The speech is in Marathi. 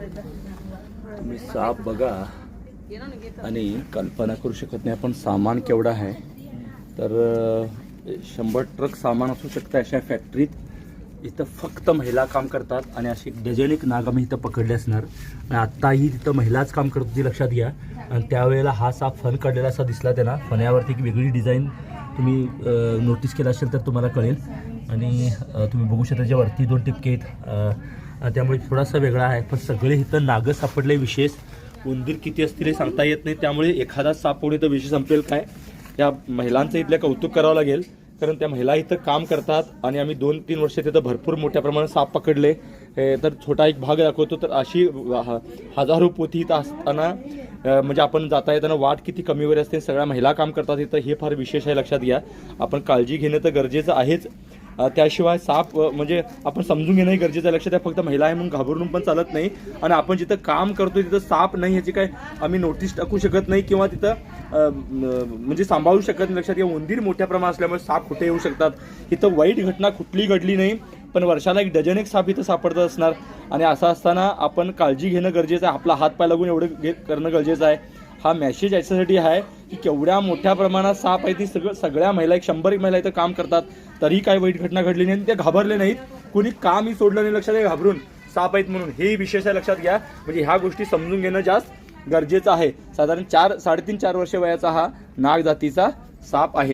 तुम्ही साप बघा आणि कल्पना करू शकत नाही आपण सामान केवढं आहे. तर 100 ट्रक सामान असू शकतं अशा फॅक्टरीत. इथं फक्त महिला काम करतात आणि अशी डझनेक नाग आम्ही इथं पकडले असणार. आणि आत्ताही तिथं महिलाच काम करत होती लक्षात घ्या. आणि त्यावेळेला हा साप फन काढलेला असा दिसला त्यांना. फण्यावरती एक वेगळी डिझाईन तुम्ही नोटीस केलं असेल तर तुम्हाला कळेल. आणि तुम्ही बघू शकता त्याच्यावरती 2 टिपके आहेत, त्यामुळे थोडासा वेगळा आहे. पण सगळे इथं नागं सापडले. विशेष उंदीर किती असतील हे सांगता येत नाही, त्यामुळे एखादा सापडून तर विषय संपेल काय. त्या महिलांचं इथल्या कौतुक करावं लागेल, कारण त्या महिला इथं काम करतात. आणि आम्ही 2-3 वर्ष तिथं भरपूर मोठ्या प्रमाणात साप पकडले. तर छोटा एक भाग दाखवतो. तर अशी हजारो पोती इथं असताना म्हणजे आपण जाता येताना वाट किती कमी वगैरे असते. सगळ्या महिला काम करतात इथं, हे फार विशेष आहे. लक्षात घ्या, आपण काळजी घेणं तर गरजेचं आहेच. त्याशिवाय साप म्हणजे आपण समजून घेणंही गरजेचं आहे. लक्षात द्या, फक्त महिला आहे म्हणून घाबरून पण चालत नाही. आणि आपण जिथं काम करतोय तिथं साप नाही ह्याची काय आम्ही नोटीस टाकू शकत नाही किंवा तिथं म्हणजे सांभाळू शकत नाही. लक्षात घ्या, उंदीर मोठ्या प्रमाणात असल्यामुळे साप कुठे येऊ शकतात. इथं वाईट घटना कुठली घडली नाही, पण वर्षाला 1 डझन साप इथं सापडत असणार. आणि असं असताना आपण काळजी घेणं गरजेचं आहे. आपला हात पाय लागून एवढं करणं गरजेचं आहे. हा मेसेज याच्यासाठी आहे की केवढ्या मोठ्या प्रमाणात साप आहे. ती सगळ्या महिला 100 महिला इथं काम करतात, तरी काही वाईट घटना घडली नाही. ते घाबरले नाहीत, कोणी कामही सोडलं नाही. लक्षात घ्या, घाबरून साप आहेत म्हणून, हे विशेष आहे. लक्षात घ्या, म्हणजे ह्या गोष्टी समजून घेणं जास्त गरजेचं आहे. साधारण 3-4 वर्ष वयाचा हा नाग जातीचा साप आहे.